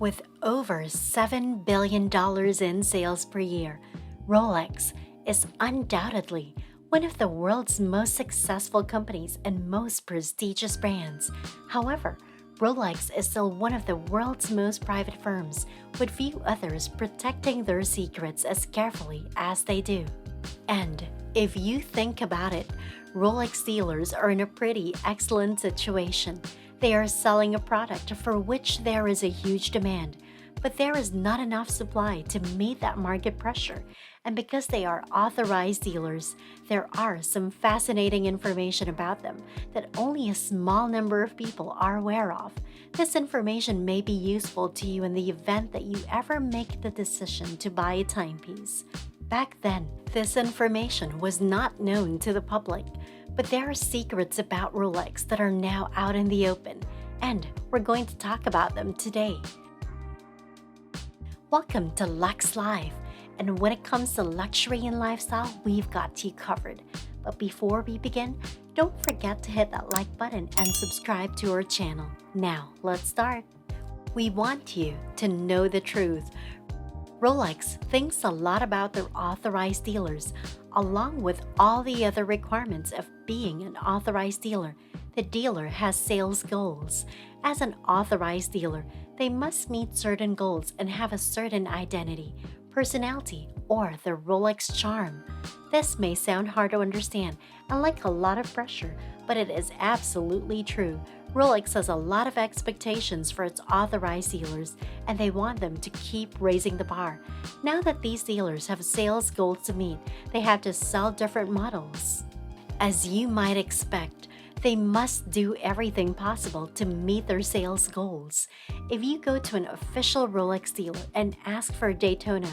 With over $7 billion in sales per year, Rolex is undoubtedly one of the world's most successful companies and most prestigious brands. However, Rolex is still one of the world's most private firms, with few others protecting their secrets as carefully as they do. And if you think about it, Rolex dealers are in a pretty excellent situation. They are selling a product for which there is a huge demand, but there is not enough supply to meet that market pressure. And because they are authorized dealers, there are some fascinating information about them that only a small number of people are aware of. This information may be useful to you in the event that you ever make the decision to buy a timepiece. Back then, this information was not known to the public, but there are secrets about Rolex that are now out in the open, and we're going to talk about them today. Welcome to Lux Live, and when it comes to luxury and lifestyle, we've got you covered. But before we begin, don't forget to hit that like button and subscribe to our channel. Now, let's start. We want you to know the truth. Rolex thinks a lot about their authorized dealers, along with all the other requirements of being an authorized dealer. The dealer has sales goals. As an authorized dealer, they must meet certain goals and have a certain identity, personality, or the Rolex charm. This may sound hard to understand and like a lot of pressure, but it is absolutely true. Rolex has a lot of expectations for its authorized dealers, and they want them to keep raising the bar. Now that these dealers have sales goals to meet, they have to sell different models. As you might expect, they must do everything possible to meet their sales goals. If you go to an official Rolex dealer and ask for a Daytona,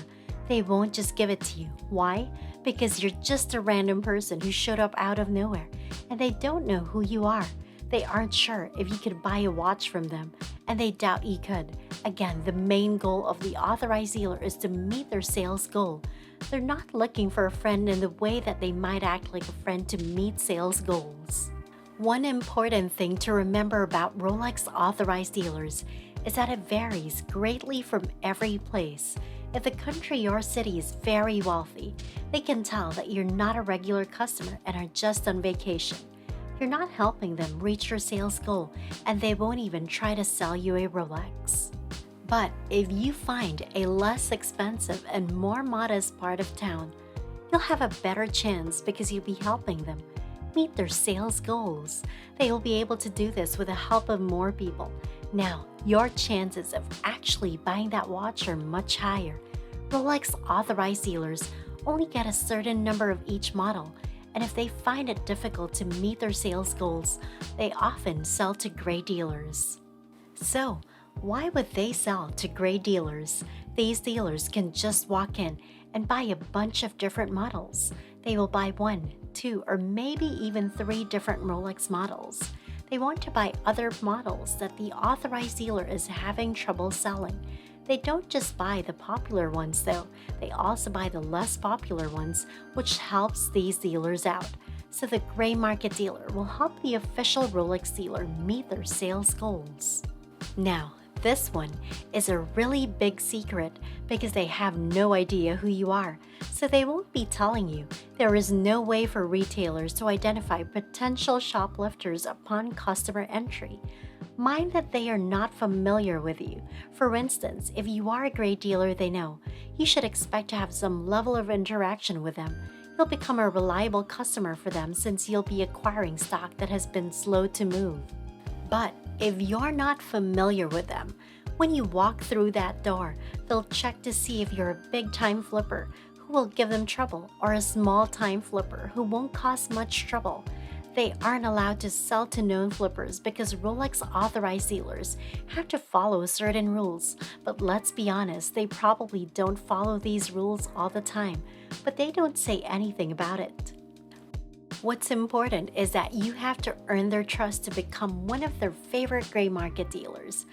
they won't just give it to you. Why? Because you're just a random person who showed up out of nowhere, and they don't know who you are. They aren't sure if you could buy a watch from them, and they doubt you could. Again, the main goal of the authorized dealer is to meet their sales goal. They're not looking for a friend in the way that they might act like a friend to meet sales goals. One important thing to remember about Rolex authorized dealers is that it varies greatly from every place. If the country or city is very wealthy, they can tell that you're not a regular customer and are just on vacation. You're not helping them reach your sales goal, and they won't even try to sell you a Rolex. But if you find a less expensive and more modest part of town, you'll have a better chance because you'll be helping them meet their sales goals. They will be able to do this with the help of more people. Now, your chances of actually buying that watch are much higher. Rolex authorized dealers only get a certain number of each model, and if they find it difficult to meet their sales goals, they often sell to gray dealers. So, why would they sell to gray dealers? These dealers can just walk in and buy a bunch of different models. They will buy 1, 2, or maybe even 3 different Rolex models. They want to buy other models that the authorized dealer is having trouble selling. They don't just buy the popular ones though, they also buy the less popular ones, which helps these dealers out. So the gray market dealer will help the official Rolex dealer meet their sales goals. Now, this one is a really big secret because they have no idea who you are, so they won't be telling you. There is no way for retailers to identify potential shoplifters upon customer entry. Mind that they are not familiar with you. For instance, if you are a gray dealer they know, you should expect to have some level of interaction with them. You'll become a reliable customer for them since you'll be acquiring stock that has been slow to move. But if you're not familiar with them, when you walk through that door, they'll check to see if you're a big-time flipper who will give them trouble or a small-time flipper who won't cause much trouble. They aren't allowed to sell to known flippers because Rolex authorized dealers have to follow certain rules. But let's be honest, they probably don't follow these rules all the time, but they don't say anything about it. What's important is that you have to earn their trust to become one of their favorite gray market dealers.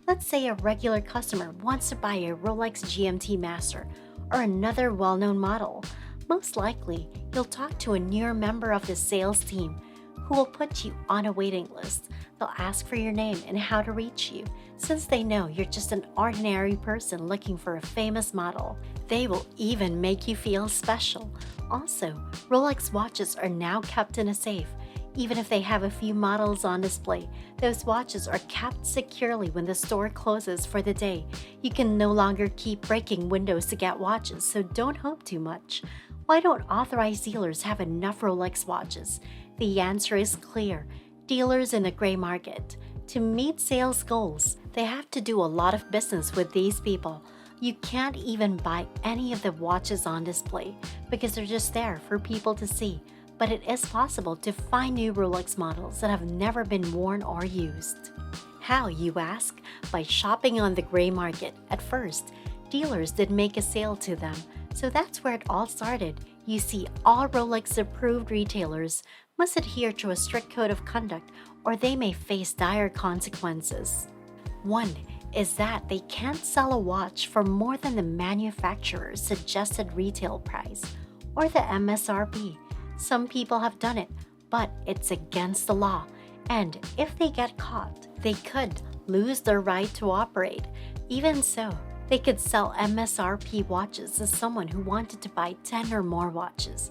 Let's say a regular customer wants to buy a Rolex GMT Master or another well-known model. Most likely, you'll talk to a newer member of the sales team who will put you on a waiting list. They'll ask for your name and how to reach you. Since they know you're just an ordinary person looking for a famous model, they will even make you feel special. Also, Rolex watches are now kept in a safe. Even if they have a few models on display, those watches are kept securely when the store closes for the day. You can no longer keep breaking windows to get watches, so don't hope too much. Why don't authorized dealers have enough Rolex watches? The answer is clear: dealers in the gray market. To meet sales goals, they have to do a lot of business with these people. You can't even buy any of the watches on display because they're just there for people to see. But it is possible to find new Rolex models that have never been worn or used. How, you ask? By shopping on the gray market. At first, dealers did make a sale to them, so that's where it all started. You see, all Rolex-approved retailers must adhere to a strict code of conduct or they may face dire consequences. One is that they can't sell a watch for more than the manufacturer's suggested retail price or the MSRP. Some people have done it, but it's against the law, and if they get caught, they could lose their right to operate. Even so, they could sell MSRP watches to someone who wanted to buy 10 or more watches.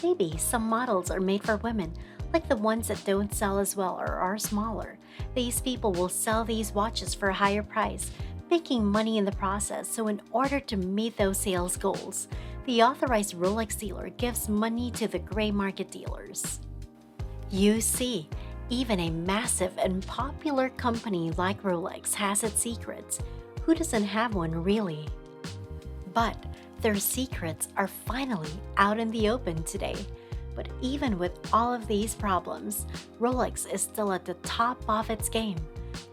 Maybe some models are made for women, like the ones that don't sell as well or are smaller. These people will sell these watches for a higher price, making money in the process. So in order to meet those sales goals, the authorized Rolex dealer gives money to the gray market dealers. You see, even a massive and popular company like Rolex has its secrets. Who doesn't have one, really? But their secrets are finally out in the open today. But even with all of these problems, Rolex is still at the top of its game.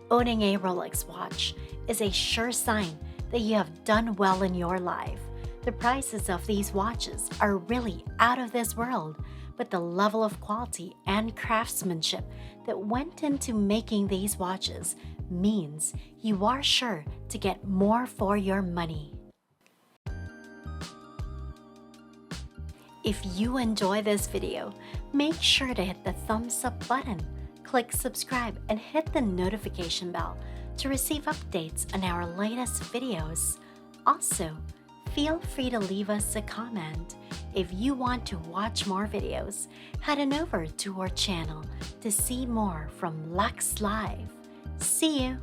Owning a Rolex watch is a sure sign that you have done well in your life. The prices of these watches are really out of this world, but the level of quality and craftsmanship that went into making these watches means you are sure to get more for your money. If you enjoy this video, make sure to hit the thumbs up button, click subscribe, and hit the notification bell to receive updates on our latest videos. Also, feel free to leave us a comment. If you want to watch more videos, head on over to our channel to see more from Lux Live. See you!